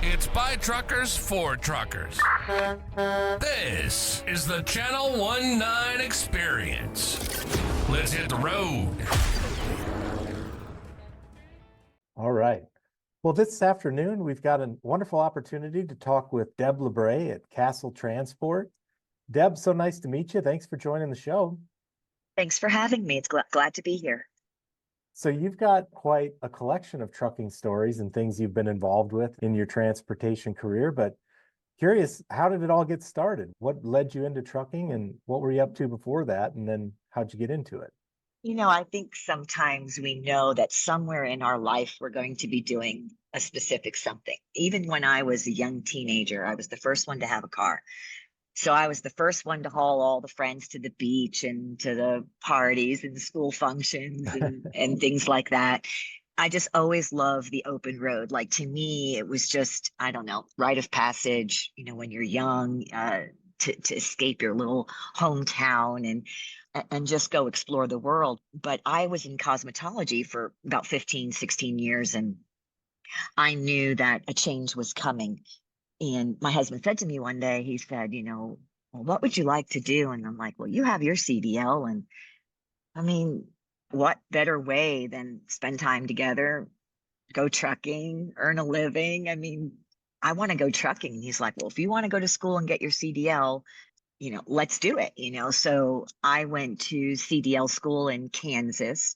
It's by truckers for truckers. This is the Channel 19 Experience. Let's hit the road. All right. Well, this afternoon, we've got a wonderful opportunity to talk with Deb LaBree at Castle Transport. Deb, so nice to meet you. Thanks for joining the show. Thanks for having me. It's glad to be here. So you've got quite a collection of trucking stories and things you've been involved with in your transportation career, but curious, how did it all get started? What led you into trucking and what were you up to before that? And then how'd you get into it? I think sometimes we know that somewhere in our life we're going to be doing a specific something. Even when I was a young teenager, I was the first one to have a car. So I was the first one to haul all the friends to the beach and to the parties and school functions and things like that. I just always loved the open road. Like, to me, it was just, I don't know, rite of passage, when you're young, to escape your little hometown and just go explore the world. But I was in cosmetology for about 15, 16 years, and I knew that a change was coming. And my husband said to me one day, he said, well, what would you like to do? And I'm like, well, you have your CDL. And I mean, what better way than spend time together, go trucking, earn a living? I mean, I want to go trucking. And he's like, well, if you want to go to school and get your CDL, let's do it. So I went to CDL school in Kansas.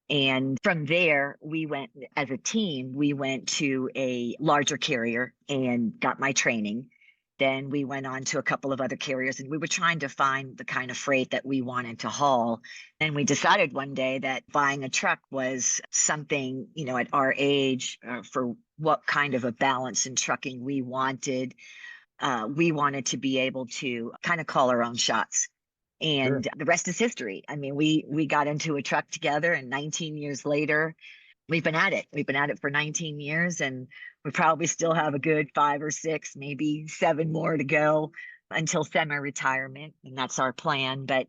And from there, we went as a team, we went to a larger carrier and got my training. Then we went on to a couple of other carriers, and we were trying to find the kind of freight that we wanted to haul. And we decided one day that buying a truck was something, at our age, for what kind of a balance in trucking we wanted. We wanted to be able to kind of call our own shots. And Sure. the rest is history. I mean, we got into a truck together, and 19 years later, we've been at it. We've been at it for 19 years, and we probably still have a good 5 or 6, maybe 7 more to go until semi-retirement, and that's our plan. But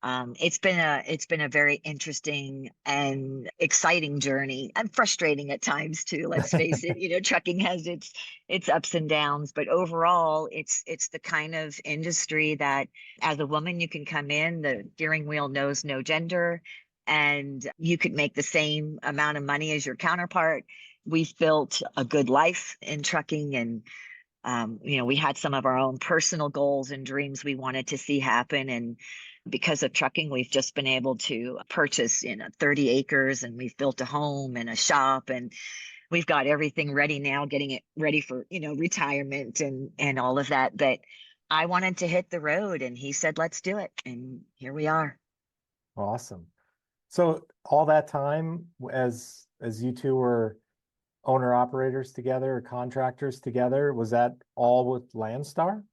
it's been a very interesting and exciting journey, and frustrating at times too. Let's face it. Trucking has its ups and downs, but overall, it's the kind of industry that, as a woman, you can come in. The steering wheel knows no gender, and you could make the same amount of money as your counterpart. We've built a good life in trucking, and we had some of our own personal goals and dreams we wanted to see happen. And because of trucking, we've just been able to purchase 30 acres, and we've built a home and a shop, and we've got everything ready now, getting it ready for, retirement and all of that. But I wanted to hit the road, and he said, let's do it. And here we are. Awesome. So all that time, as you two were owner operators together or contractors together, was that all with Landstar?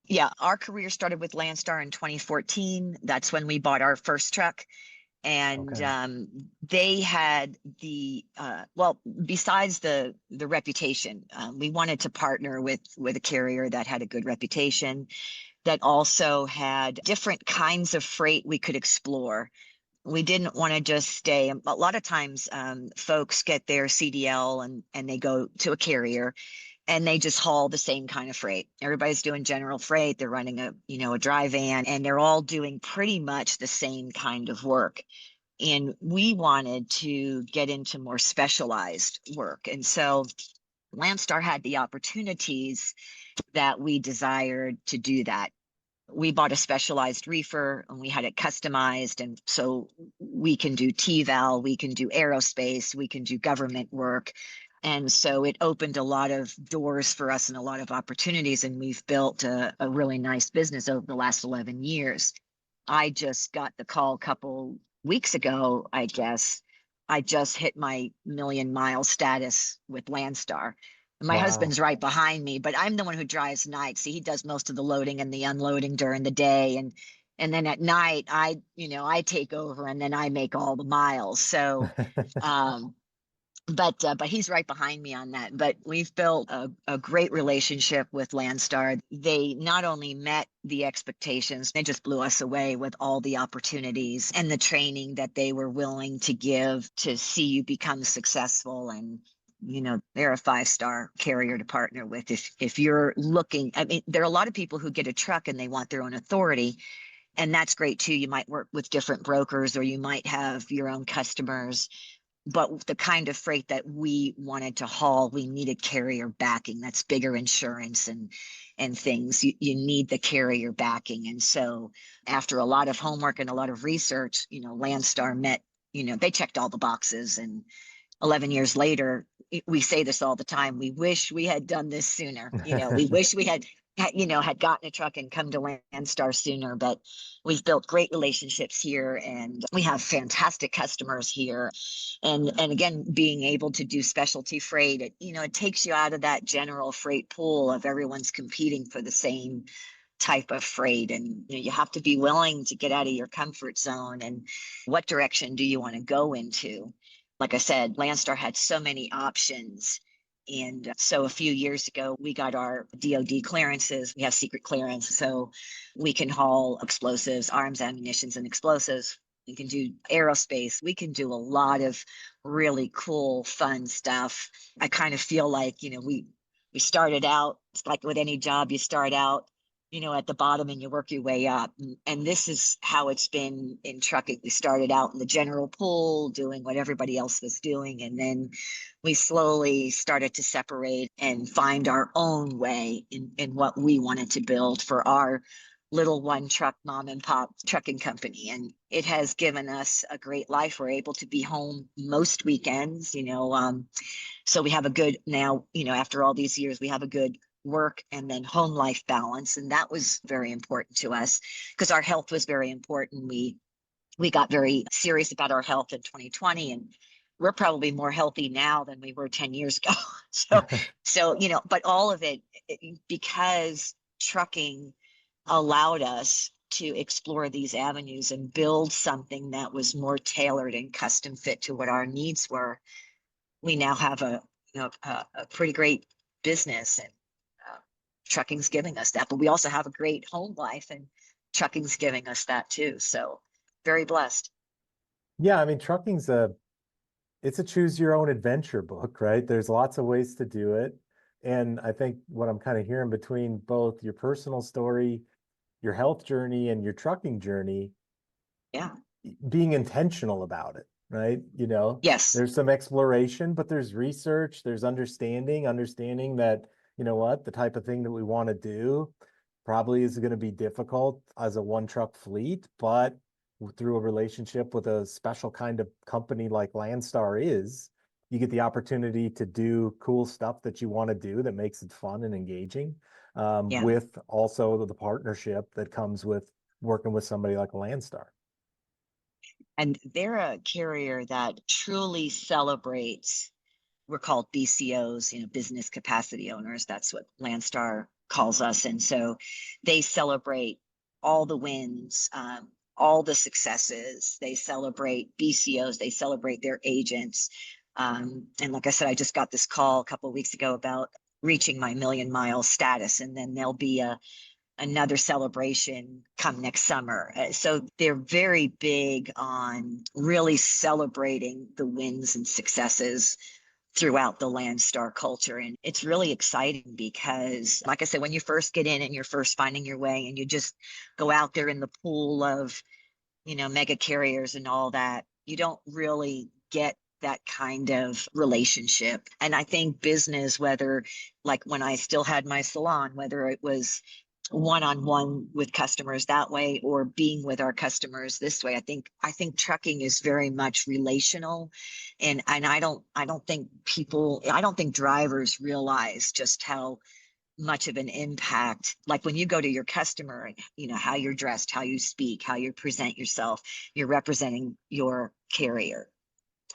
Yeah, our career started with Landstar in 2014. That's when we bought our first truck. And Okay. they had besides the reputation, we wanted to partner with a carrier that had a good reputation, that also had different kinds of freight we could explore. We didn't want to just stay. A lot of times, folks get their CDL and they go to a carrier, and they just haul the same kind of freight. Everybody's doing general freight. They're running a dry van, and they're all doing pretty much the same kind of work. And we wanted to get into more specialized work. And so Landstar had the opportunities that we desired to do that. We bought a specialized reefer, and we had it customized. And so we can do T-Val, we can do aerospace, we can do government work. And so it opened a lot of doors for us and a lot of opportunities. And we've built a really nice business over the last 11 years. I just got the call a couple weeks ago, I guess. I just hit my million-mile status with Landstar. My Wow. husband's right behind me, but I'm the one who drives nights. See, he does most of the loading and the unloading during the day. And then at night, I take over, and then I make all the miles. So, um, but he's right behind me on that. But we've built a great relationship with Landstar. They not only met the expectations, they just blew us away with all the opportunities and the training that they were willing to give to see you become successful. And they're a 5-star carrier to partner with. If you're looking, I mean, there are a lot of people who get a truck and they want their own authority, and that's great too. You might work with different brokers, or you might have your own customers. But the kind of freight that we wanted to haul, we needed carrier backing. That's bigger insurance and things. You need the carrier backing. And so after a lot of homework and a lot of research, Landstar met, they checked all the boxes. And 11 years later, we say this all the time. We wish we had done this sooner. We wish we had gotten a truck and come to Landstar sooner, but we've built great relationships here and we have fantastic customers here. And again, being able to do specialty freight, it takes you out of that general freight pool of everyone's competing for the same type of freight. And you have to be willing to get out of your comfort zone. And what direction do you want to go into? Like I said, Landstar had so many options. And so a few years ago, we got our DOD clearances. We have secret clearance, so we can haul explosives, arms, ammunitions, and explosives. We can do aerospace. We can do a lot of really cool, fun stuff. I kind of feel like, we started out, it's like with any job, you start out, at the bottom and you work your way up. And this is how it's been in trucking. We started out in the general pool doing what everybody else was doing. And then we slowly started to separate and find our own way in what we wanted to build for our little one truck mom and pop trucking company. And it has given us a great life. We're able to be home most weekends, so we have a good now, after all these years, we have a good work and then home life balance. And that was very important to us because our health was very important. We got very serious about our health in 2020, and we're probably more healthy now than we were 10 years ago. So, but all of it because trucking allowed us to explore these avenues and build something that was more tailored and custom fit to what our needs were. We now have a pretty great business, and trucking's giving us that, but we also have a great home life, and trucking's giving us that too. So very blessed. Yeah, I mean, it's a choose your own adventure book, right? There's lots of ways to do it. And I think what I'm kind of hearing between both your personal story, your health journey, and your trucking journey, being intentional about it, right? Yes. There's some exploration, but there's research, there's understanding that, the type of thing that we want to do probably is going to be difficult as a one truck fleet, but through a relationship with a special kind of company like Landstar you get the opportunity to do cool stuff that you want to do that makes it fun and engaging, with also the partnership that comes with working with somebody like Landstar. And they're a carrier that truly celebrates, we're called BCOs, business capacity owners. That's what Landstar calls us. And so they celebrate all the wins, all the successes. They celebrate BCOs. They celebrate their agents. And like I said, I just got this call a couple of weeks ago about reaching my 1,000,000-mile status. And then there'll be another celebration come next summer. So they're very big on really celebrating the wins and successes throughout the Landstar culture. And it's really exciting because, like I said, when you first get in and you're first finding your way and you just go out there in the pool of, mega carriers and all that, you don't really get that kind of relationship. And I think business, whether like when I still had my salon, whether it was one-on-one with customers that way or being with our customers this way, I think trucking is very much relational. And I don't think drivers realize just how much of an impact, like when you go to your customer and how you're dressed, how you speak, how you present yourself, you're representing your carrier.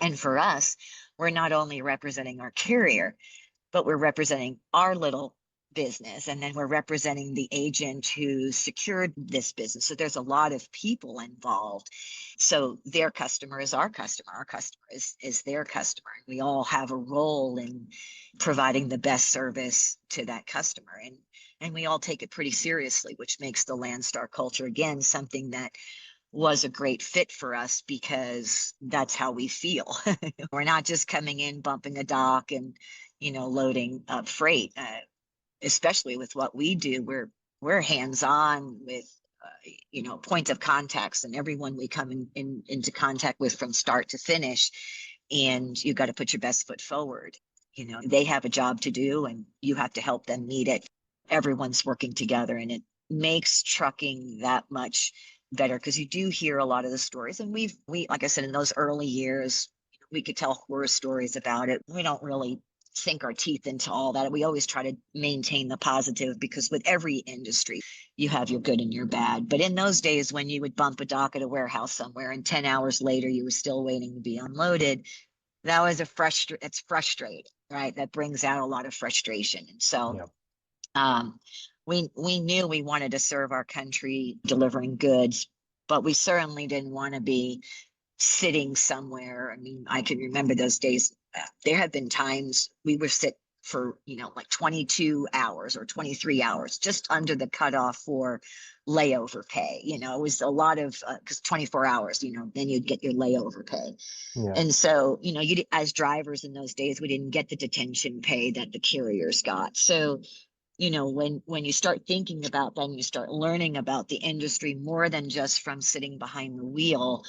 And for us, we're not only representing our carrier, but we're representing our little business, and then we're representing the agent who secured this business. So there's a lot of people involved. So their customer is our customer is their customer. We all have a role in providing the best service to that customer, and we all take it pretty seriously, which makes the Landstar culture again something that was a great fit for us because that's how we feel. We're not just coming in, bumping a dock and, loading up freight, especially with what we do. We're hands-on with, point of contacts and everyone we come into contact with from start to finish. And you got to put your best foot forward. They have a job to do and you have to help them meet it. Everyone's working together, and it makes trucking that much better because you do hear a lot of the stories. And we, like I said, in those early years, we could tell horror stories about it. We don't really sink our teeth into all that. We always try to maintain the positive, because with every industry, you have your good and your bad. But in those days when you would bump a dock at a warehouse somewhere and 10 hours later you were still waiting to be unloaded, that was it's frustrating, right? That brings out a lot of frustration. And so we knew we wanted to serve our country delivering goods, but we certainly didn't want to be sitting somewhere. I mean, I can remember those days. There have been times we would sit for, like 22 hours or 23 hours, just under the cutoff for layover pay. It was a lot of, because 24 hours, then you'd get your layover pay. Yeah. And so, you as drivers in those days, we didn't get the detention pay that the carriers got. So, when you start thinking about that and you start learning about the industry more than just from sitting behind the wheel,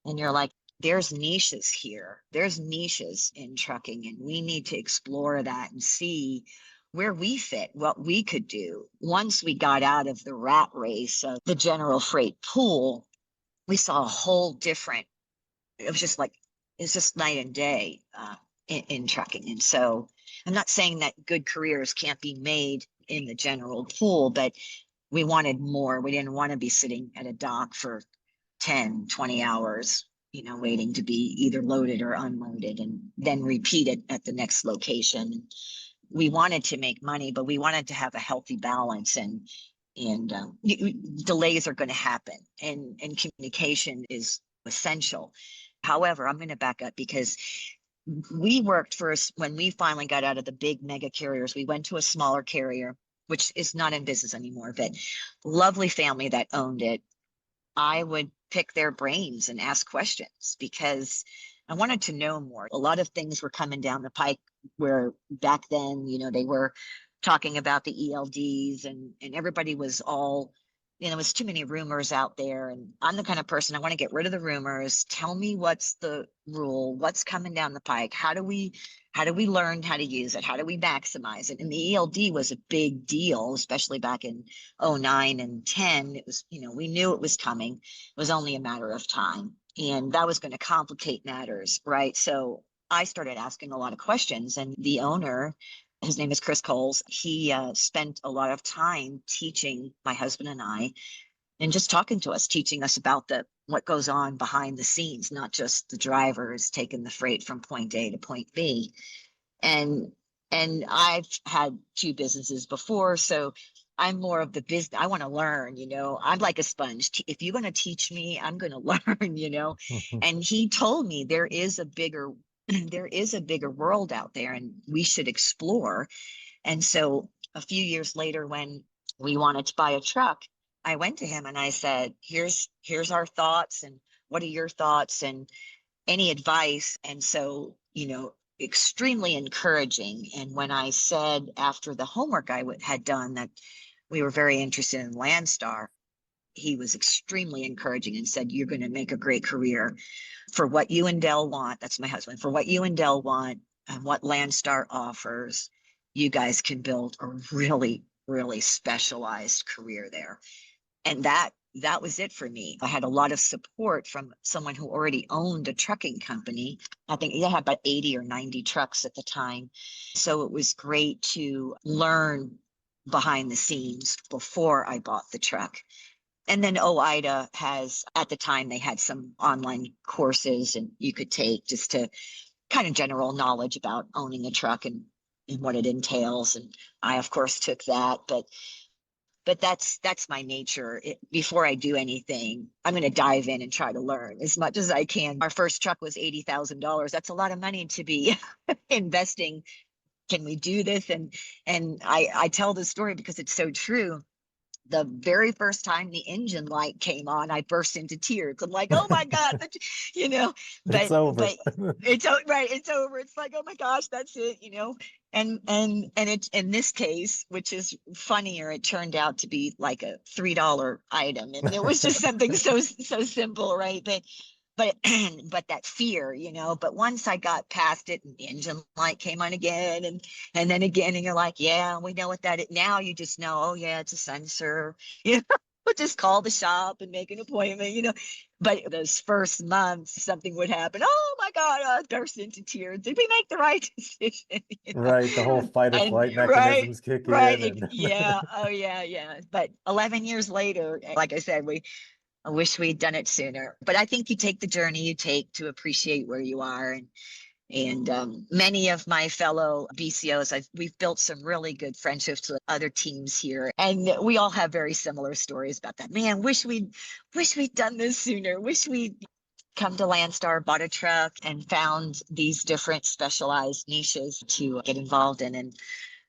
and you're like, there's niches here. There's niches in trucking, and we need to explore that and see where we fit, what we could do. Once we got out of the rat race of the general freight pool, we saw a whole different, it's just night and day in trucking. And so I'm not saying that good careers can't be made in the general pool, but we wanted more. We didn't want to be sitting at a dock for 10, 20 hours, waiting to be either loaded or unloaded and then repeat it at the next location. We wanted to make money, but we wanted to have a healthy balance, and delays are going to happen, and communication is essential. However, I'm going to back up, because we worked first when we finally got out of the big mega carriers. We went to a smaller carrier, which is not in business anymore, but lovely family that owned it. I would pick their brains and ask questions because I wanted to know more. A lot of things were coming down the pike where back then, they were talking about the ELDs, and everybody was all, there was too many rumors out there. And I'm the kind of person, I want to get rid of the rumors. Tell me what's the rule, what's coming down the pike. How do we learn how to use it? How do we maximize it? And the ELD was a big deal, especially back in 09 and 10. It was, we knew it was coming. It was only a matter of time. And that was going to complicate matters, right? So I started asking a lot of questions, and the owner, his name is Chris Coles, he spent a lot of time teaching my husband and I, and just talking to us, teaching us about what goes on behind the scenes, not just the drivers taking the freight from point A to point B. And I've had 2 businesses before, so I'm more of the business. I want to learn, I'm like a sponge. If you're going to teach me, I'm going to learn, And he told me there is a bigger world out there, and we should explore. And so a few years later, when we wanted to buy a truck, I went to him and I said, here's our thoughts, and what are your thoughts, and any advice? And so, extremely encouraging. And when I said, after the homework I had done, that we were very interested in Landstar, he was extremely encouraging and said, you're going to make a great career for what you and Dell want. That's my husband. For what you and Dell want and what Landstar offers, you guys can build a really, really specialized career there. And that was it for me. I had a lot of support from someone who already owned a trucking company. I think they had about 80 or 90 trucks at the time. So it was great to learn behind the scenes before I bought the truck. And then OIDA has, at the time, they had some online courses and you could take just to kind of general knowledge about owning a truck and what it entails. And I, of course, took that. But that's my nature. Before I do anything, I'm going to dive in and try to learn as much as I can. Our first truck was $80,000. That's a lot of money to be investing. Can we do this? And I tell this story because it's so true. the very first time the engine light came on, I burst into tears. I'm like, oh my God, you know, It's over. but right. It's over. It's like, oh my gosh, that's it, you know? And it, in this case, which is funnier, it turned out to be like a $3 item. And it was just something so simple, right? But but that fear, you know, but once I got past it and the engine light came on again and then again, and you're like, yeah, we know what that is. Now you just know, oh yeah, it's a sensor, you know, but just call the shop and make an appointment, you know. But those first months, something would happen. Oh my God, I burst into tears. Did we make the right decision? You know? Right. The whole fight or And flight right, mechanisms kick right. in and Yeah. Oh yeah, yeah. But 11 years later, like I said, I wish we'd done it sooner. But I think you take the journey you take to appreciate where you are. And many of my fellow BCOs, we've built some really good friendships with other teams here, and we all have very similar stories about that. Man, wish we'd done this sooner. Wish we'd come to Landstar, bought a truck, and found these different specialized niches to get involved in. And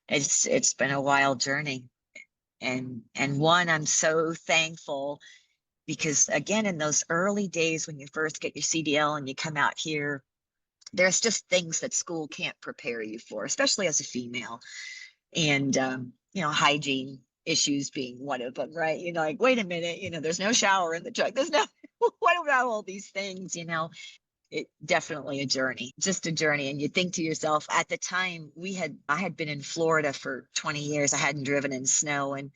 it's been a wild journey, and one I'm so thankful, because again, in those early days when you first get your CDL and you come out here, there's just things that school can't prepare you for, especially as a female. And you know, hygiene issues being one of them, right? You know, like, wait a minute, you know, there's no shower in the truck, there's no what about all these things, you know? It definitely a journey, just a journey. And you think to yourself, at the time, I had been in Florida for 20 years, I hadn't driven in snow, and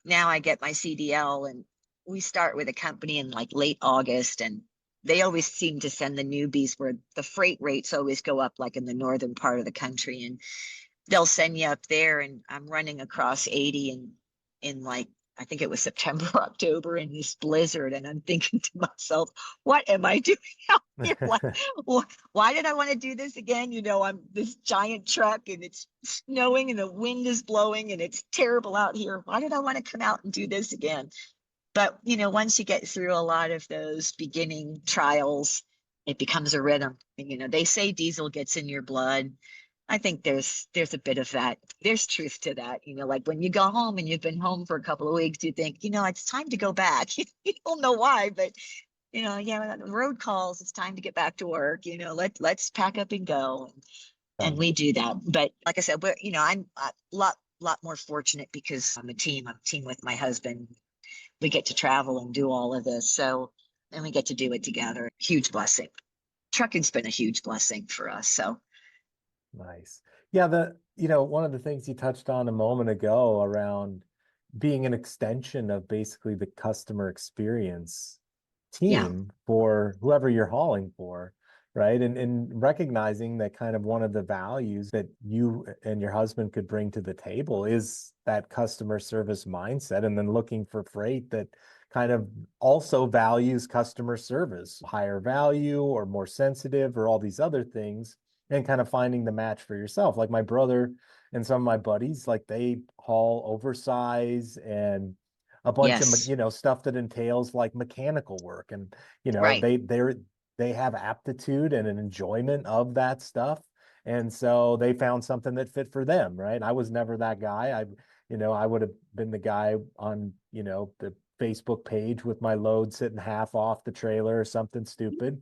now I get my CDL, and we start with a company in like late August, and they always seem to send the newbies where the freight rates always go up, like in the northern part of the country, and they'll send you up there, and I'm running across 80 and in like, I think it was September, October, in this blizzard, and I'm thinking to myself, what am I doing out here? Like, why did I want to do this again? You know, I'm this giant truck and it's snowing and the wind is blowing and it's terrible out here. Why did I want to come out and do this again? But, you know, once you get through a lot of those beginning trials, it becomes a rhythm. And, you know, they say diesel gets in your blood. I think there's a bit of that. There's truth to that. You know, like when you go home and you've been home for a couple of weeks, you think, you know, it's time to go back. You don't know why, but you know, yeah, road calls, it's time to get back to work. You know, let's pack up and go. And we do that. But like I said, you know, I'm a lot more fortunate because I'm a team with my husband. We get to travel and do all of this. So, and we get to do it together. Huge blessing. Trucking's been a huge blessing for us. So nice. Yeah, one of the things you touched on a moment ago around being an extension of basically the customer experience yeah, team for whoever you're hauling for, right? And recognizing that kind of one of the values that you and your husband could bring to the table is that customer service mindset, and then looking for freight that kind of also values customer service, higher value or more sensitive or all these other things, and kind of finding the match for yourself. Like my brother and some of my buddies, like they haul oversize and a bunch of, yes, stuff that entails like mechanical work, and right. they have aptitude and an enjoyment of that stuff, and so they found something that fit for them, right? I was never that guy. I would have been the guy on the Facebook page with my load sitting half off the trailer or something stupid,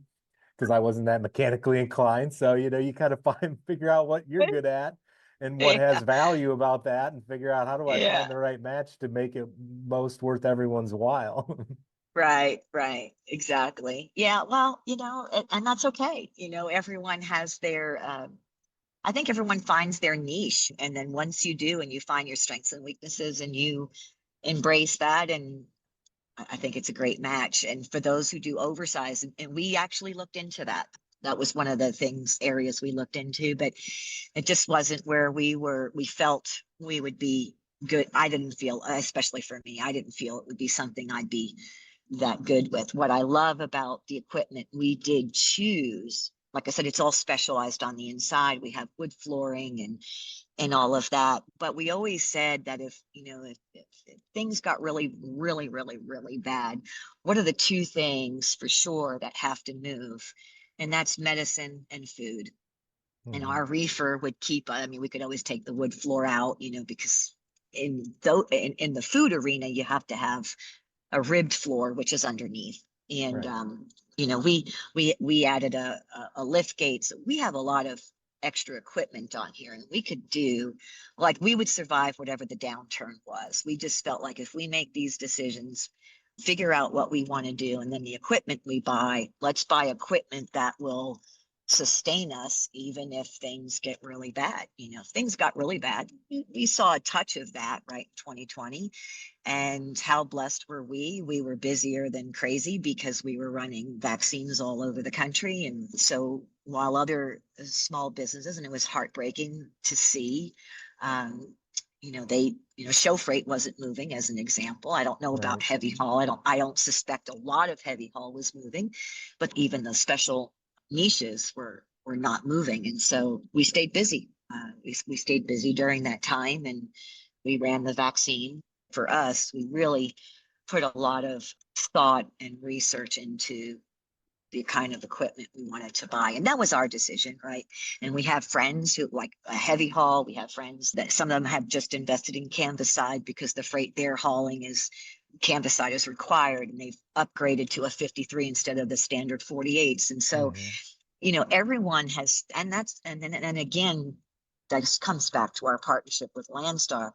because I wasn't that mechanically inclined. So, you kind of figure out what you're good at and what Yeah, has value about that, and figure out how do I yeah. find the right match to make it most worth everyone's while. Right, right, exactly. Yeah, well, you know, and that's okay. You know, everyone has their, I think everyone finds their niche. And then once you do, and you find your strengths and weaknesses and you embrace that, and I think it's a great match. And for those who do oversize, and we actually looked into that. That was one of the areas we looked into, but it just wasn't where we felt we would be good. I didn't feel, especially for me, I didn't feel it would be something I'd be that good with. What I love about the equipment we did choose, like I said, it's all specialized on the inside. We have wood flooring and all of that. But we always said that if things got really, really, really, really bad, what are the two things for sure that have to move? And that's medicine and food. And Mhm. our reefer would keep, I mean, we could always take the wood floor out, because in the food arena, you have to have a ribbed floor, which is underneath. And, Right. we added a lift gate. So we have a lot of extra equipment on here, and we could do, like, we would survive whatever the downturn was. We just felt like if we make these decisions, figure out what we want to do, and then the equipment we buy, let's buy equipment that will sustain us even if things get really bad. Things got really bad. We saw a touch of that, right, 2020. And how blessed were we? We were busier than crazy because we were running vaccines all over the country. And so while other small businesses, and it was heartbreaking to see, show freight wasn't moving, as an example. I don't know about Right. heavy haul. I don't suspect a lot of heavy haul was moving, but even the special niches were not moving. And so we stayed busy. We stayed busy during that time, and we ran the vaccine. For us, we really put a lot of thought and research into the kind of equipment we wanted to buy. And that was our decision, right? And we have friends who like a heavy haul. We have friends that some of them have just invested in canvas side because the freight they're hauling is canvas side is required, and they've upgraded to a 53 instead of the standard 48s. And so, everyone has, and again, that just comes back to our partnership with Landstar.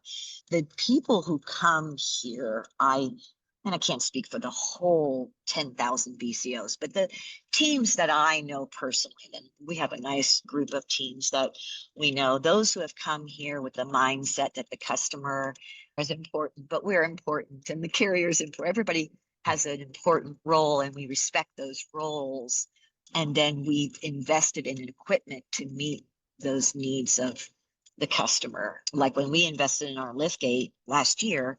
The people who come here, and I can't speak for the whole 10,000 BCOs, but the teams that I know personally, and we have a nice group of teams that we know, those who have come here with the mindset that the customer is important, but we're important, and the carrier is important. Everybody has an important role, and we respect those roles. And then we've invested in equipment to meet those needs of the customer. Like when we invested in our liftgate last year,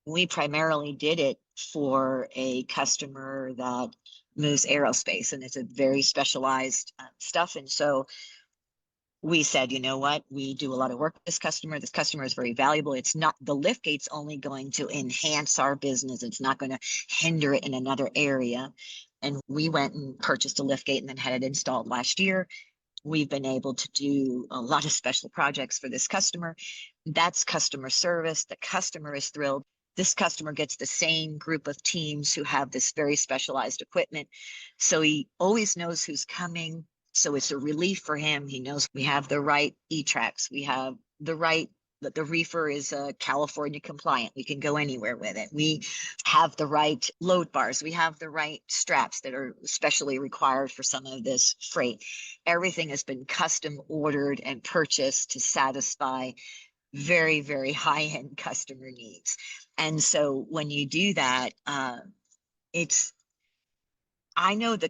we primarily did it for a customer that moves aerospace, and it's a very specialized stuff. And so we said, you know what, we do a lot of work with this customer. This customer is very valuable. It's not, the liftgate's only going to enhance our business. It's not going to hinder it in another area. And we went and purchased a liftgate and then had it installed last year. We've been able to do a lot of special projects for this customer. That's customer service. The customer is thrilled. This customer gets the same group of teams who have this very specialized equipment. So he always knows who's coming. So it's a relief for him. He knows we have the right E-Tracks. We have the right, that the reefer is California compliant. We can go anywhere with it. We have the right load bars. We have the right straps that are specially required for some of this freight. Everything has been custom ordered and purchased to satisfy very, very high-end customer needs. And so when you do that, I know the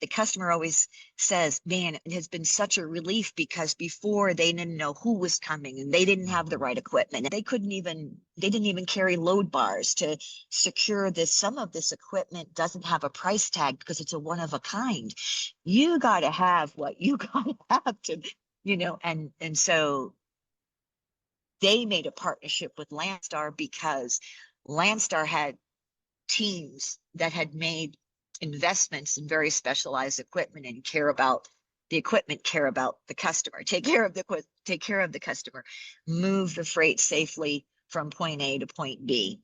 customer always says, man, it has been such a relief, because before they didn't know who was coming and they didn't have the right equipment. They didn't even carry load bars to secure this. Some of this equipment doesn't have a price tag because it's a one of a kind. You got to have what you got to have to, and so they made a partnership with Landstar because Landstar had teams that had made investments in very specialized equipment and care about the equipment, care about the customer, take care of the customer, move the freight safely from point A to point B.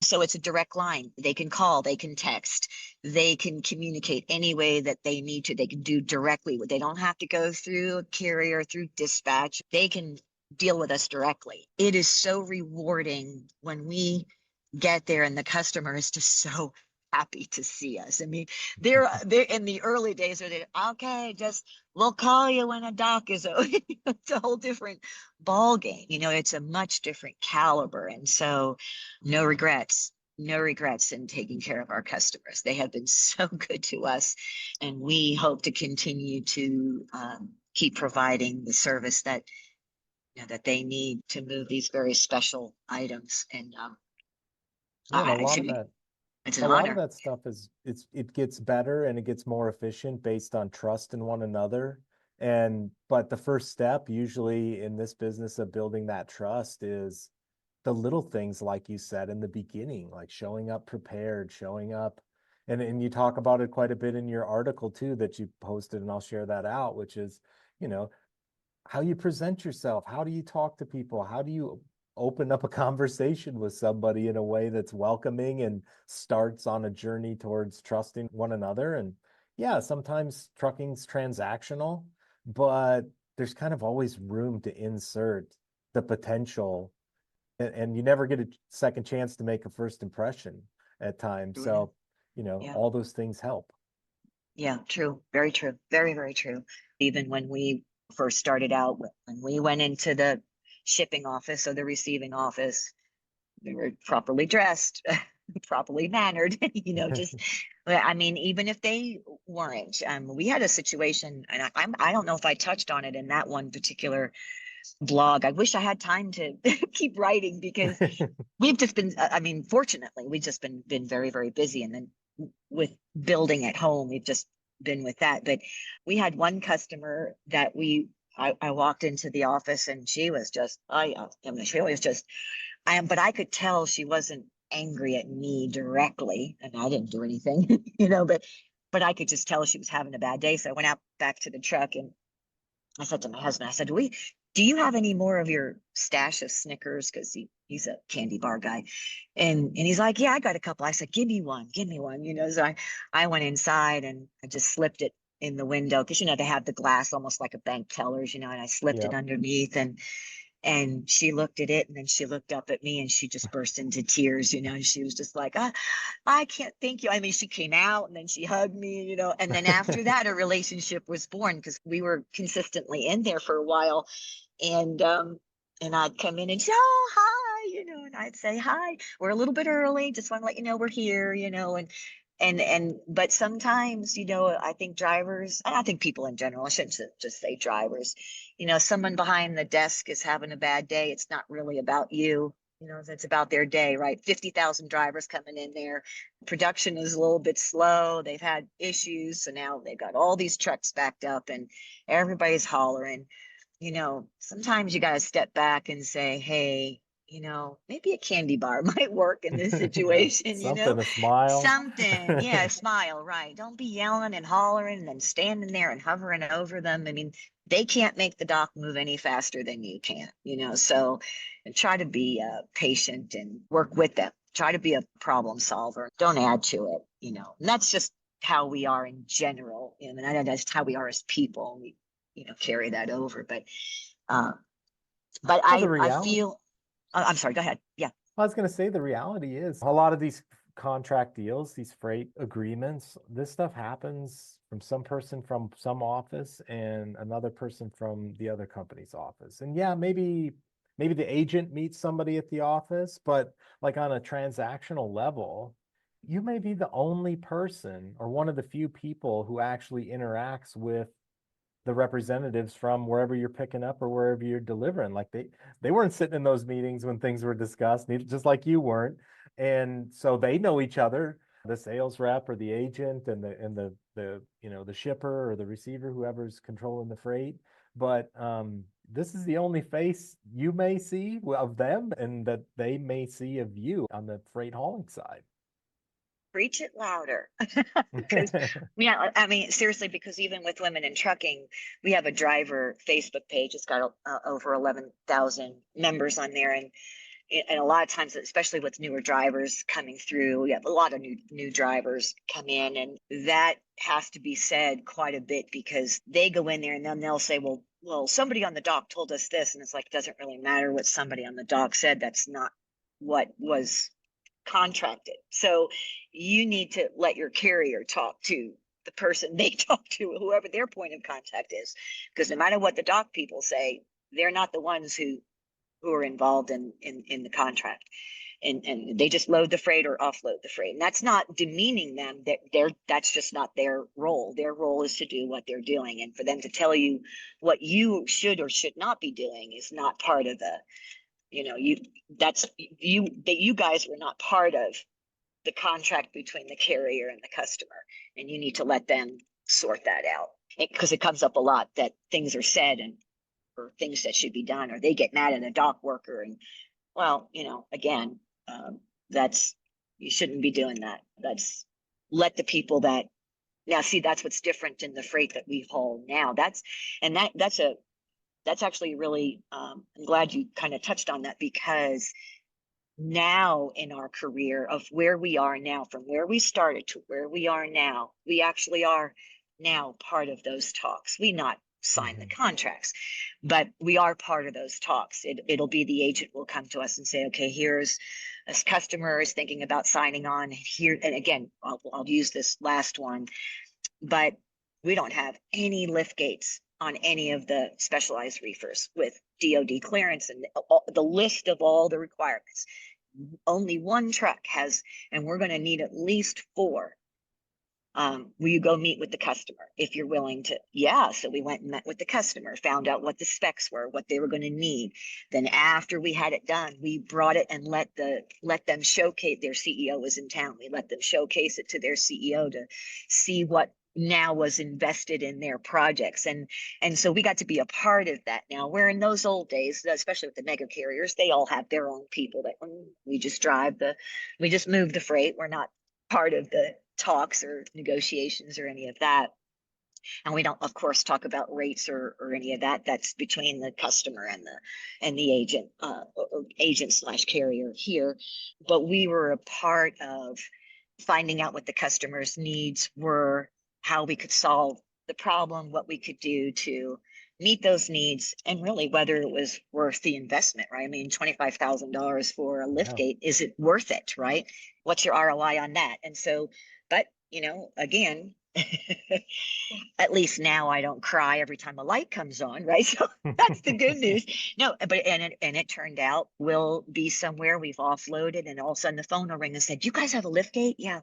So it's a direct line. They can call, they can text, they can communicate any way that they need to. They can do directly. They don't have to go through a carrier, through dispatch. They can deal with us directly. It is so rewarding when we get there and the customer is just so happy to see us. I mean, they're in the early days where they're okay, just we'll call you when a dock is over. It's a whole different ball game. It's a much different caliber. And so no regrets in taking care of our customers. They have been so good to us, and we hope to continue to keep providing the service that that they need to move these very special items. And Yeah, and a lot of that, it's an a lot of honor. that stuff it gets better and it gets more efficient based on trust in one another. But the first step usually in this business of building that trust is the little things, like you said in the beginning, like showing up prepared, showing up. And you talk about it quite a bit in your article too that you posted, and I'll share that out, which is, how you present yourself, how do you talk to people, how do you open up a conversation with somebody in a way that's welcoming and starts on a journey towards trusting one another. And yeah, sometimes trucking's transactional, but there's kind of always room to insert the potential, and you never get a second chance to make a first impression at times. Yeah. So, Yeah. all those things help. Yeah, true. Very true. Very, very true. Even when we first started out, when we went into the shipping office or the receiving office, we were properly dressed, properly mannered, just, I mean, even if they weren't, we had a situation, and I don't know if I touched on it in that one particular blog. I wish I had time to keep writing, because we've just been, I mean, fortunately, we've just been very, very busy. And then with building at home, we've just been with that. But we had one customer that I walked into the office, and she was just, I mean, she was just, but I could tell she wasn't angry at me directly, and I didn't do anything, but I could just tell she was having a bad day. So I went out back to the truck, and I said to my husband, I said, do you have any more of your stash of Snickers? Because he's a candy bar guy. And he's like, yeah, I got a couple. I said, give me one. So I went inside, and I just slipped it in the window, because, they have the glass almost like a bank tellers, and I slipped it underneath, and she looked at it, and then she looked up at me, and she just burst into tears, and she was just like, I can't thank you. I mean, she came out, and then she hugged me, and then after that, a relationship was born, because we were consistently in there for a while. And I'd come in and say, oh, hi, and I'd say, hi, we're a little bit early. Just want to let you know we're here, but sometimes, I think drivers, and I think people in general, I shouldn't just say drivers, someone behind the desk is having a bad day. It's not really about you. It's about their day, right? 50,000 drivers coming in there. Production is a little bit slow. They've had issues. So now they've got all these trucks backed up, and everybody's hollering. Sometimes you got to step back and say, hey, maybe a candy bar might work in this situation, Something, a smile. something. Yeah, smile, right. Don't be yelling and hollering and then standing there and hovering over them. I mean, they can't make the dock move any faster than you can, so try to be patient and work with them. Try to be a problem solver. Don't add to it, and that's just how we are in general. And I know that's how we are as people. We, carry that over. But Well, the I reality, feel, I'm sorry, go ahead. Yeah. I was going to say, the reality is a lot of these contract deals, these freight agreements, this stuff happens from some person from some office and another person from the other company's office. And yeah, maybe the agent meets somebody at the office, but like on a transactional level, you may be the only person or one of the few people who actually interacts with the representatives from wherever you're picking up or wherever you're delivering. Like they weren't sitting in those meetings when things were discussed, just like you weren't. And so they know each other, the sales rep or the agent and the the shipper or the receiver, whoever's controlling the freight. But this is the only face you may see of them, and that they may see of you on the freight hauling side. Preach it louder. Because yeah, I mean, seriously, because even with women in trucking, we have a driver Facebook page. It's got over 11,000 members on there. And a lot of times, especially with newer drivers coming through, we have a lot of new drivers come in, and that has to be said quite a bit, because they go in there and then they'll say, well, somebody on the dock told us this. And it's like, it doesn't really matter what somebody on the dock said. That's not what was contracted. So you need to let your carrier talk to the person they talk to, whoever their point of contact is, because no matter what the dock people say, they're not the ones who are involved in the contract, and they just load the freight or offload the freight. And that's not demeaning them. That's just not their role. Their role is to do what they're doing, and for them to tell you what you should or should not be doing is not part of the you guys were not part of the contract between the carrier and the customer, and you need to let them sort that out, because it comes up a lot that things are said or things that should be done, or they get mad at a dock worker. And well, again, that's, you shouldn't be doing that. Let the people that, now see, that's what's different in the freight that we haul now. That's a that's actually really, I'm glad you kind of touched on that, because now in our career of where we are now, from where we started to where we are now, we actually are now part of those talks. We not sign the Mhm. contracts, but we are part of those talks. It'll be the agent will come to us and say, okay, here's a customer is thinking about signing on here. And again, I'll use this last one, but we don't have any lift gates on any of the specialized reefers with DoD clearance and the list of all the requirements. Only one truck has, and we're going to need at least 4. Will you go meet with the customer if you're willing to? Yeah. So we went and met with the customer, found out what the specs were, what they were going to need. Then after we had it done, we brought it and let them showcase. Their CEO was in town. We let them showcase it to their CEO to see what now was invested in their projects. And so we got to be a part of that now, where in those old days, especially with the mega carriers, they all have their own people that we just we just move the freight. We're not part of the talks or negotiations or any of that. And we don't, of course, talk about rates or any of that. That's between the customer and the agent, or agent slash carrier here. But we were a part of finding out what the customer's needs were, how we could solve the problem, what we could do to meet those needs, and really whether it was worth the investment, right? I mean, $25,000 for a lift Yeah. gate, is it worth it, right? What's your ROI on that? And so, but again, at least now I don't cry every time a light comes on, right? So that's the good news. No, but and it turned out we'll be somewhere, we've offloaded, and all of a sudden the phone will ring and said, "You guys have a lift gate? Yeah.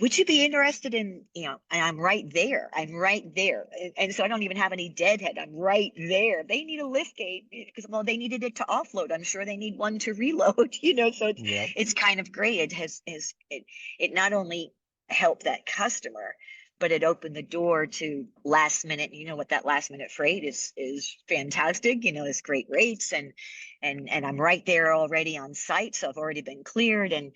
Would you be interested in, and I'm right there. I'm right there. And so I don't even have any deadhead. I'm right there. They need a lift gate because, well, they needed it to offload. I'm sure they need one to reload, so Yep. it's kind of great. It not only helped that customer, but it opened the door to last minute. You know what, that last minute freight is fantastic. It's great rates, and I'm right there already on site. So I've already been cleared, and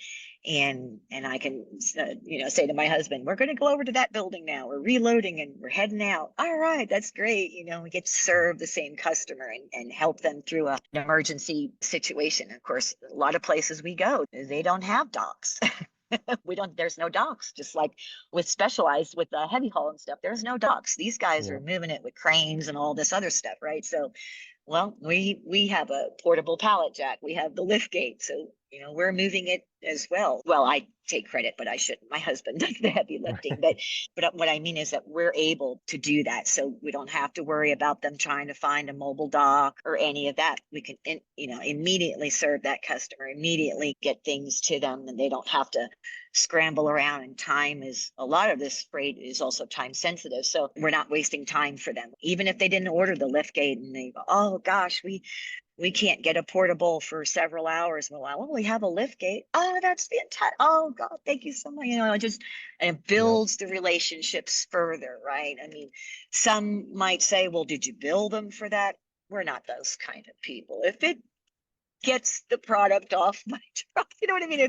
I can say to my husband, we're going to go over to that building now, we're reloading and we're heading out. All right, that's great. We get to serve the same customer and help them through an emergency situation. Of course, a lot of places we go, they don't have docks. There's no docks, just like with specialized with heavy haul and stuff, there's no docks. These guys are Yep. moving it with cranes and all this other stuff, right? So, well, we have a portable pallet jack, we have the lift gate, so we're moving it as well. Well, I take credit, but I shouldn't. My husband does the heavy lifting, but what I mean is that we're able to do that, so we don't have to worry about them trying to find a mobile dock or any of that. We can immediately serve that customer, immediately get things to them, and they don't have to scramble around. And time is, a lot of this freight is also time sensitive, so we're not wasting time for them. Even if they didn't order the lift gate and they go, oh gosh, we can't get a portable for several hours. Well, we have a lift gate. Oh, that's fantastic. Oh God, thank you so much. And it Yep. builds the relationships further, right? I mean, some might say, well, did you bill them for that? We're not those kind of people. If it gets the product off my truck, you know what I mean?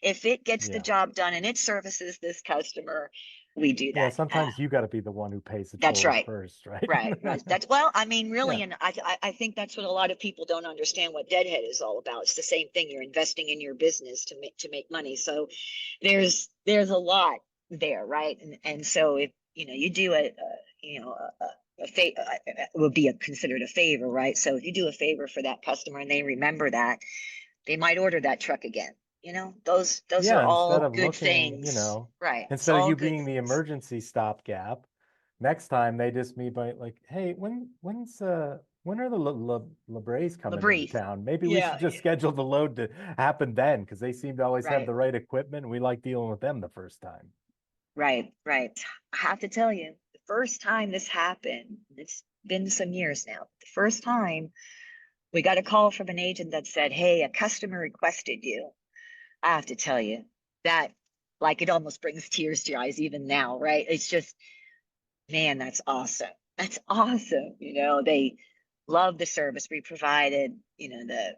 If it gets the Yeah. job done and it services this customer, we do Yeah. that. Sometimes you got to be the one who pays it That's forward right. first, right? Right. That's, well, I mean, Yeah. really, and I think that's what a lot of people don't understand what Deadhead is all about. It's the same thing. You're investing in your business to make money. So there's a lot there, right? And so if you do it would be considered a favor, right? So if you do a favor for that customer and they remember that, they might order that truck again. Those are Yeah. Instead all of good looking, things, right? It's instead of all you good being the things. emergency stopgap, next time they just meet by like, hey, when are the LaBrees coming into LaBree. town? Maybe we should Yeah, just schedule the load to happen then, because they seem to always have right. the right equipment. And we like dealing with them the first time. Right, right. I have to tell you, the first time this happened, it's been some years now. The first time we got a call from an agent that said, hey, a customer requested you. I have to tell you that, like, it almost brings tears to your eyes even now, right? It's just, man, that's awesome. That's awesome. They love the service we provided, the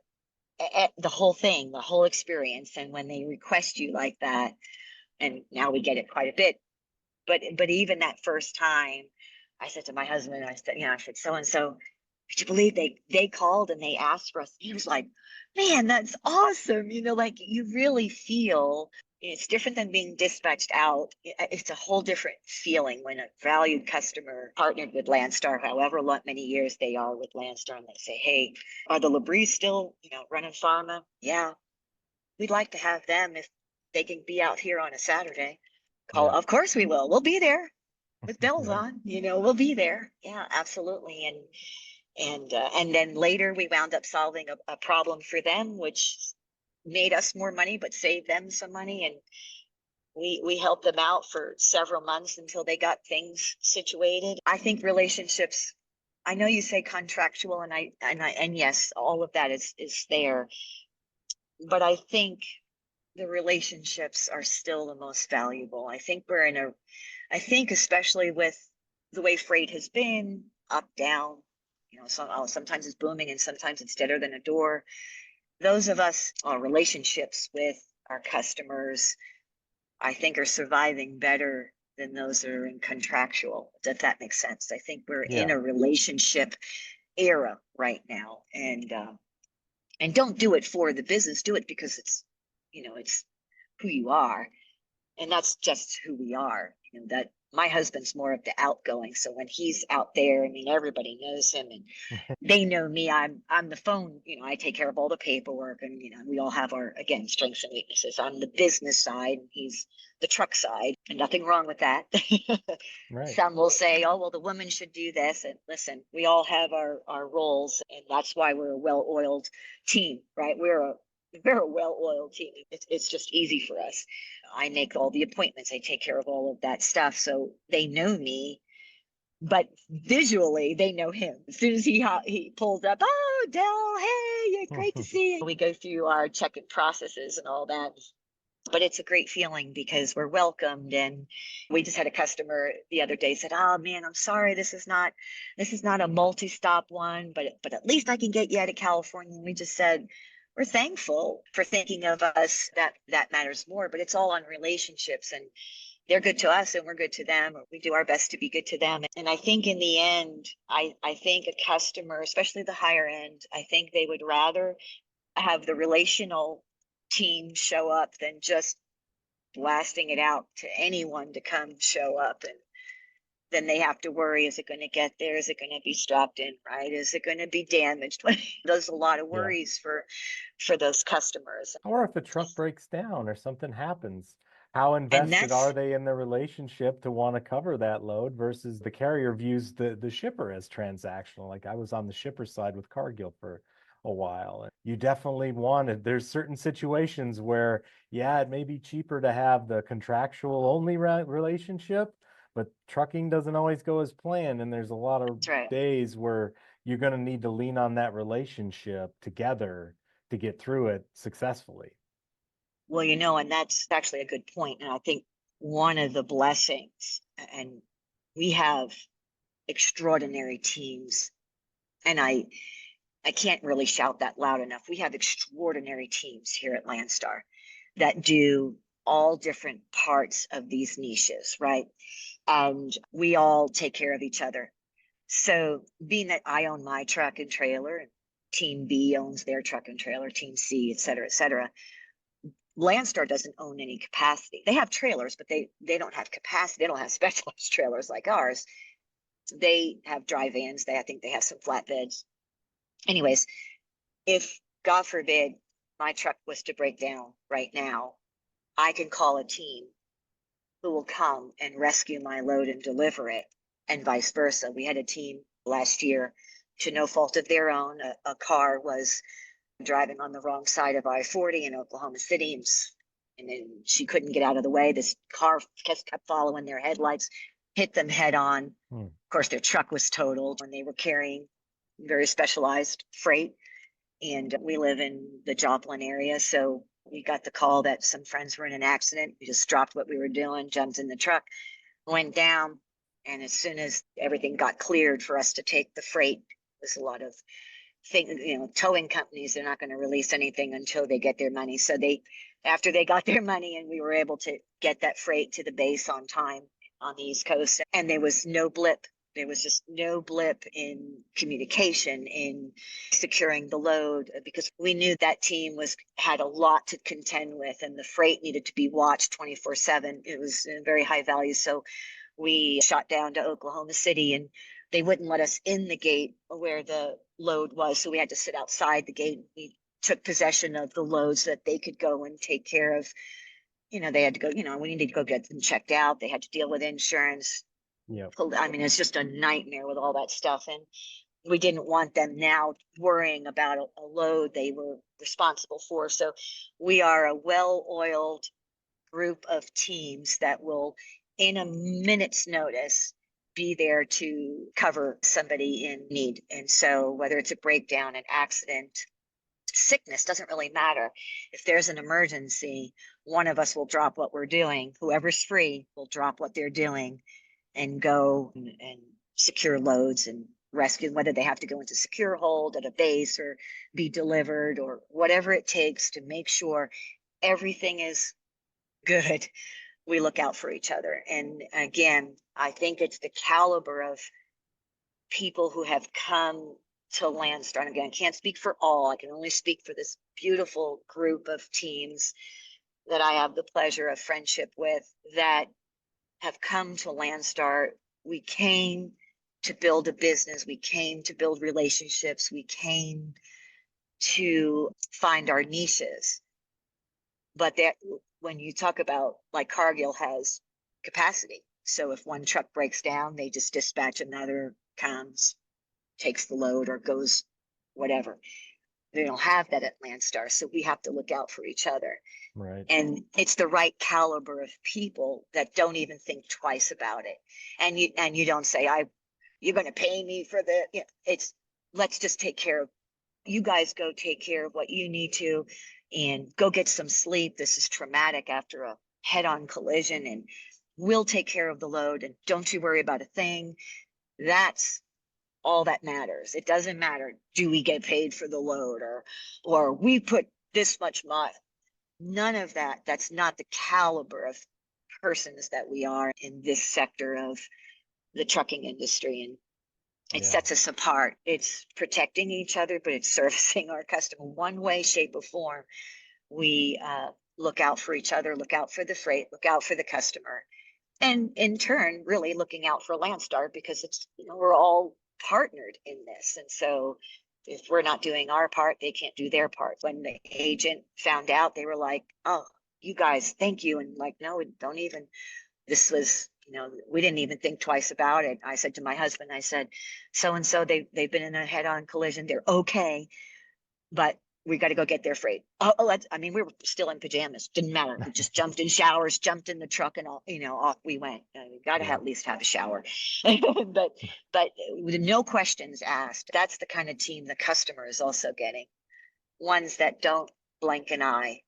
whole thing, the whole experience. And when they request you like that, and now we get it quite a bit, but even that first time, I said to my husband, I said, so and so could you believe they called and they asked for us? He was like, man, that's awesome. Like you really feel it's different than being dispatched out. It's a whole different feeling when a valued customer partnered with Landstar, however many years they are with Landstar, and they say, hey, are the LaBree still, running pharma? Yeah, we'd like to have them if they can be out here on a Saturday. Call, Yeah. of course we will. We'll be there with bells Right. on. We'll be there. Yeah, absolutely. And then later we wound up solving a problem for them, which made us more money, but saved them some money. And we helped them out for several months until they got things situated. I think relationships, I know you say contractual, and yes, all of that is there, but I think the relationships are still the most valuable. I think I think especially with the way freight has been up, down, sometimes it's booming and sometimes it's deader than a door. Those of us, our relationships with our customers, I think are surviving better than those that are in contractual, if that makes sense. I think we're in Yeah. a relationship era right now, and don't do it for the business, do it because it's who you are. And that's just who we are. That my husband's more of the outgoing. So when he's out there, everybody knows him and they know me. I'm the phone, I take care of all the paperwork, and we all have our, again, strengths and weaknesses. I'm the business side and he's the truck side, and nothing wrong with that. Right. Some will say, oh, well, the woman should do this. And listen, we all have our roles, and that's why we're a well-oiled team, right? We're a well-oiled team. It's just easy for us. I make all the appointments. I take care of all of that stuff. So they know me, but visually they know him. As soon as he pulls up, oh, Del, hey, yeah, great to see you. We go through our check-in processes and all that. But it's a great feeling because we're welcomed. And we just had a customer the other day said, oh man, I'm sorry, this is not a multi-stop one, but at least I can get you out of California. And we just said, we're thankful for thinking of us. That matters more, but it's all on relationships, and they're good to us and we're good to them, or we do our best to be good to them. And I think in the end, I think a customer, especially the higher end, I think they would rather have the relational team show up than just blasting it out to anyone to come show up. And then they have to worry, is it going to get there? Is it going to be strapped in right? Is it going to be damaged? There's a lot of Yeah. worries for those customers. Or if a truck breaks down or something happens, how And invested are that's they in the relationship to want to cover that load versus the carrier views the shipper as transactional? Like I was on the shipper side with Cargill for a while. And you definitely wanted, there's certain situations where, yeah, it may be cheaper to have the contractual only relationship, but trucking doesn't always go as planned. And there's a lot of right. days where you're going to need to lean on that relationship together to get through it successfully. Well, and that's actually a good point. And I think one of the blessings, and we have extraordinary teams, and I can't really shout that loud enough. We have extraordinary teams here at Landstar that do all different parts of these niches, right? And we all take care of each other. So being that I own my truck and trailer, and team B owns their truck and trailer, team C, et cetera, Landstar doesn't own any capacity. They have trailers, but they don't have capacity. They don't have specialized trailers like ours. They have dry vans. I think they have some flatbeds. Anyways, if God forbid my truck was to break down right now, I can call a team who will come and rescue my load and deliver it, and vice versa. We had a team last year, to no fault of their own. A car was driving on the wrong side of I-40 in Oklahoma City, and then she couldn't get out of the way. This car kept following their headlights, hit them head on. Of course, their truck was totaled, and they were carrying very specialized freight. And we live in the Joplin area, so we got the call that some friends were in an accident. We just dropped what we were doing, jumped in the truck, went down, and as soon as everything got cleared for us to take the freight, there's a lot of things, towing companies, they're not going to release anything until they get their money. So after they got their money, and we were able to get that freight to the base on time on the East Coast, and there was no blip There was just no blip in communication, in securing the load, because we knew that team had a lot to contend with, and the freight needed to be watched 24/7. It was very high value. So we shot down to Oklahoma City, and they wouldn't let us in the gate where the load was. So we had to sit outside the gate. We took possession of the loads so that they could go and take care of, they had to go, we needed to go get them checked out. They had to deal with insurance. Yep. I mean, it's just a nightmare with all that stuff. And we didn't want them now worrying about a load they were responsible for. So we are a well-oiled group of teams that will, in a minute's notice, be there to cover somebody in need. And so whether it's a breakdown, an accident, sickness, doesn't really matter. If there's an emergency, one of us will drop what we're doing. Whoever's free will drop what they're doing and go and secure loads and rescue, whether they have to go into secure hold at a base or be delivered or whatever it takes to make sure everything is good. We look out for each other. And again, I think it's the caliber of people who have come to Landstar. And again, I can't speak for all. I can only speak for this beautiful group of teams that I have the pleasure of friendship with that have come to Landstar. We came to build a business. We came to build relationships. We came to find our niches. But that, when you talk about, like, Cargill has capacity. So if one truck breaks down, they just dispatch another, comes, takes the load, or goes whatever. They don't have that at Landstar. So we have to look out for each other. Right. And it's the right caliber of people that don't even think twice about it. And you don't say, you're going to pay me for the, it's, let's just take care of, you guys go take care of what you need to and go get some sleep. This is traumatic after a head-on collision, and we'll take care of the load, and don't you worry about a thing. That's all that matters. It doesn't matter, do we get paid for the load, or we put this much money. None of that. That's not the caliber of persons that we are in this sector of the trucking industry. And it sets us apart. It's protecting each other, but it's servicing our customer one way, shape, or form. We look out for each other, look out for the freight, look out for the customer, and in turn, really looking out for Landstar, because it's, we're all partnered in this. And so if we're not doing our part, they can't do their part. When the agent found out, they were like, oh, you guys, thank you. And like, no, don't even, this was, we didn't even think twice about it. I said to my husband, I said, so-and-so, they've been in a head-on collision. They're okay, but we got to go get their freight. We were still in pajamas. Didn't matter. We just jumped in showers, jumped in the truck, and all, off we went. We got to at least have a shower, but with no questions asked. That's the kind of team the customer is also getting. Ones that don't blink an eye.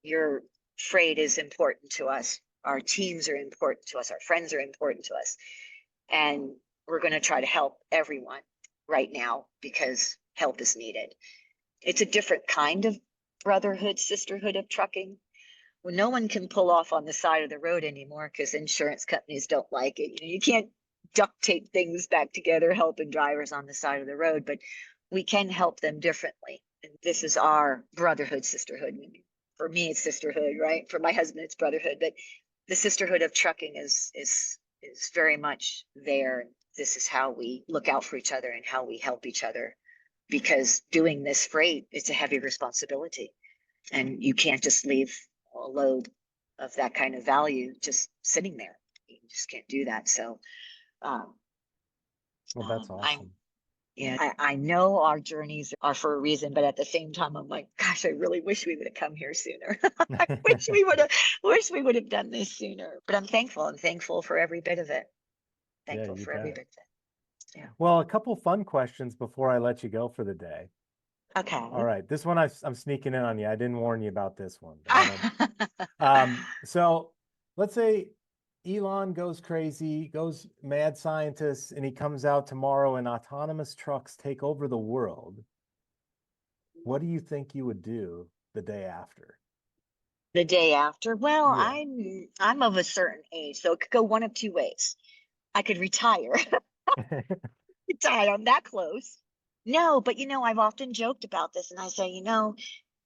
Your freight is important to us. Our teams are important to us. Our friends are important to us, and we're going to try to help everyone right now because help is needed. It's a different kind of brotherhood, sisterhood of trucking. Well, no one can pull off on the side of the road anymore because insurance companies don't like it. You can't duct tape things back together, helping drivers on the side of the road, but we can help them differently. And this is our brotherhood, sisterhood. For me, it's sisterhood, right? For my husband, it's brotherhood. But the sisterhood of trucking is very much there. This is how we look out for each other and how we help each other. Because doing this freight, it's a heavy responsibility, and you can't just leave a load of that kind of value just sitting there. You just can't do that. So, well, that's awesome. I know our journeys are for a reason, but at the same time, I'm like, gosh, I really wish we would have come here sooner. I wish we would have done this sooner. But I'm thankful. I'm thankful for every bit of it. Thankful for every bit of it. Yeah. Well, a couple fun questions before I let you go for the day. Okay. All right. This one I'm sneaking in on you. I didn't warn you about this one. So let's say Elon goes crazy, goes mad scientist, and he comes out tomorrow and autonomous trucks take over the world. What do you think you would do the day after? The day after? Well, yeah. I'm of a certain age, so it could go one of two ways. I could retire Die, I'm that close. No, but I've often joked about this and I say,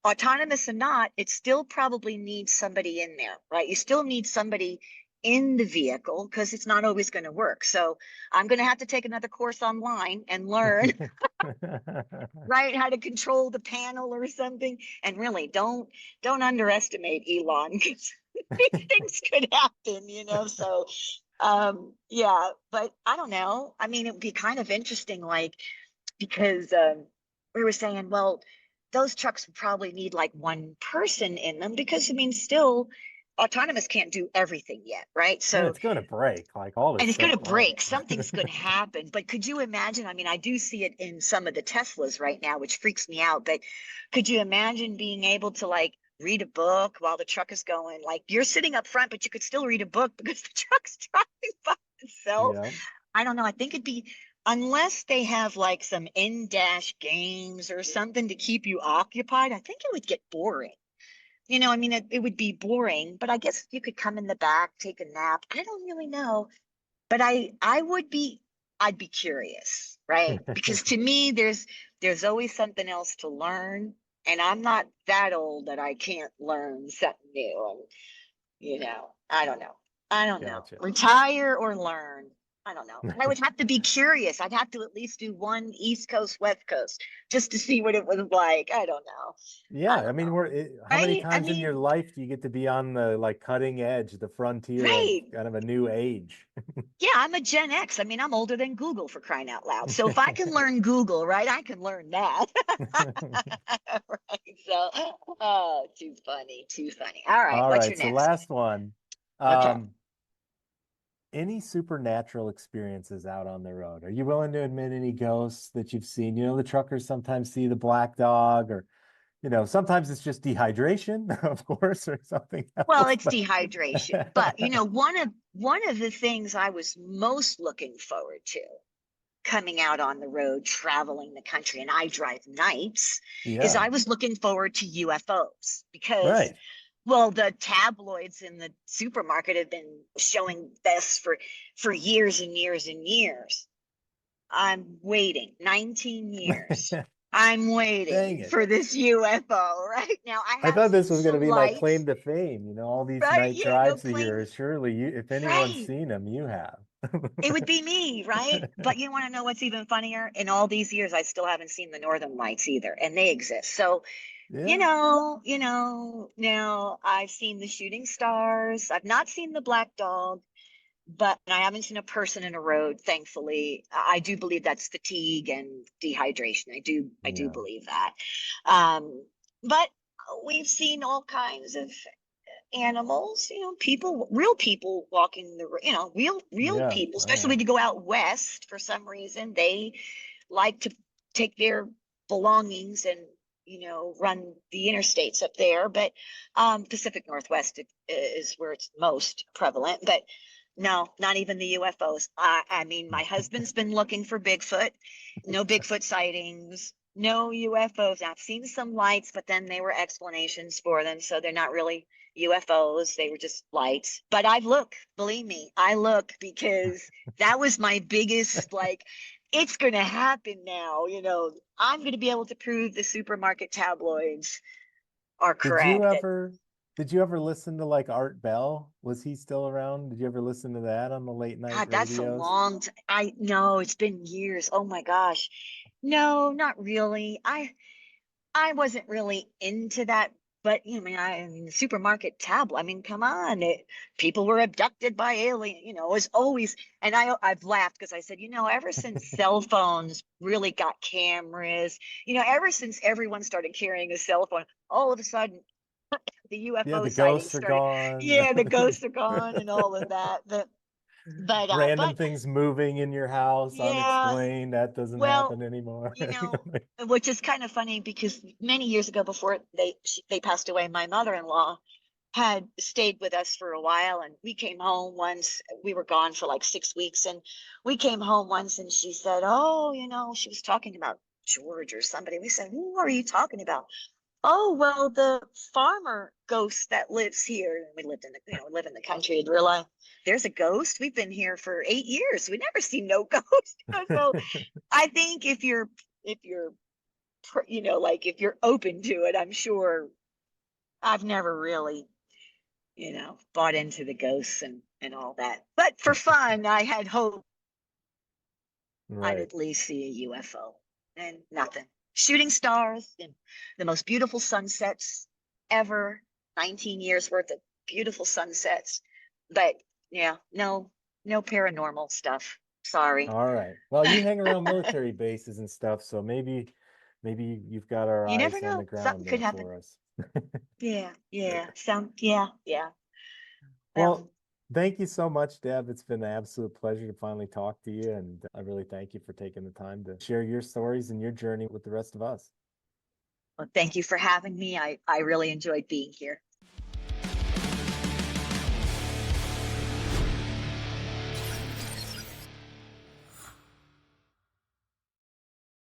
autonomous or not, it still probably needs somebody in there, right? You still need somebody in the vehicle because it's not always going to work. So I'm going to have to take another course online and learn, right, how to control the panel or something. And really, don't underestimate Elon because things could happen. So yeah, but I don't know. I mean, it would be kind of interesting, like, because we were saying, well, those trucks would probably need like one person in them because I mean, still autonomous can't do everything yet, right? And So, it's going to break, like all and this it's going stuff to will. break, something's going to happen. But could you imagine? I mean, I do see it in some of the Teslas right now, which freaks me out. But could you imagine being able to like read a book while the truck is going? Like you're sitting up front, but you could still read a book because the truck's driving by itself. Yeah. I don't know. I think it'd be, unless they have like some in-dash games or something to keep you occupied, I think it would get boring. I mean, it would be boring, but I guess you could come in the back, take a nap. I don't really know, but I'd be curious, right? Because to me, there's always something else to learn, and I'm not that old that I can't learn something new. And I don't know. I don't know. Gotcha. Retire or learn. I don't know. And I would have to be curious. I'd have to at least do one East Coast, West Coast, just to see what it was like. I don't know. Yeah, I I don't mean, know. how many Right? I times in your mean, life do you get to be on the like cutting edge, the frontier of right. kind of a new age? Yeah, I'm a Gen X. I mean, I'm older than Google for crying out loud. So if I can learn Google, right, I can learn that. Right. So, oh, too funny. Too funny. All right. All What's right, your so next? last one. Okay. Um, any supernatural experiences out on the road? Are you willing to admit any ghosts that you've seen? The truckers sometimes see the black dog, or sometimes it's just dehydration, of course, or something Well, else. it's dehydration, but one of the things I was most looking forward to coming out on the road, traveling the country, and I drive nights, is Yeah, I was looking forward to UFOs because, right. well, the tabloids in the supermarket have been showing this for years and years and years. I'm waiting 19 years. I'm Dang waiting it. for this UFO right now. I I have thought seen this was going to some be my claim lights, to fame, all these right? night Yeah, no drives of claim, yours. Surely if anyone's right? seen them, you have. It would be me, right? But you want to know what's even funnier? In all these years, I still haven't seen the Northern Lights either, and they exist. So, Yeah. now I've seen the shooting stars. I've not seen the black dog, but I haven't seen a person in a road, thankfully. I do believe that's fatigue and dehydration. I do Yeah. believe that. But we've seen all kinds of animals, real people walking real Yeah. people, Oh especially yeah. when you go out west. For some reason, they like to take their belongings and run the interstates up there. But Pacific Northwest is where it's most prevalent. But no, not even the UFOs. I mean, my husband's been looking for Bigfoot. No Bigfoot sightings. No UFOs. I've seen some lights, but then they were explanations for them, so they're not really UFOs. They were just lights. But I've looked, believe me, I look because that was my biggest, like, it's going to happen now. I'm going to be able to prove the supermarket tabloids are Did you correct. ever did you ever listen to like Art Bell? Was he still around? Did you ever listen to that on the late night God, that's a radios? long I know it's been years. Oh my gosh. No, not really. I wasn't really into that, but I mean, supermarket tablet. I mean, come on, people were abducted by alien. It was always, and I've laughed because I said, ever since cell phones really got cameras, ever since everyone started carrying a cell phone, all of a sudden the Yeah, UFO the sightings ghosts are started. gone. Yeah, the ghosts are gone and all of that. Random But things moving in your house yeah, unexplained. That doesn't well, happen anymore. which is kind of funny because many years ago, before they passed away, my mother-in-law had stayed with us for a while, and we came home once. We were gone for like 6 weeks, and we came home once, and she said, "Oh, she was talking about George or somebody." We said, "Who are you talking about?" Oh, well, the farmer ghost that lives here, we lived in the, live in the country, and realize there's a ghost. We've been here for 8 years. We never seen no ghost. So I think if you're, like if you're open to it, I'm sure I've never really, bought into the ghosts and all that. But for fun, I had hope I'd Right. at least see a UFO and nothing. Shooting stars and the most beautiful sunsets ever. 19 years worth of beautiful sunsets. But yeah, no paranormal stuff. Sorry. All right. Well, you hang around military bases and stuff, so maybe you've got our You never eyes on the know. Something ground could there happen. for us. Yeah, yeah. Yeah. Well, Well, thank you so much, Deb. It's been an absolute pleasure to finally talk to you, and I really thank you for taking the time to share your stories and your journey with the rest of us. thank you for having me. I really enjoyed being here.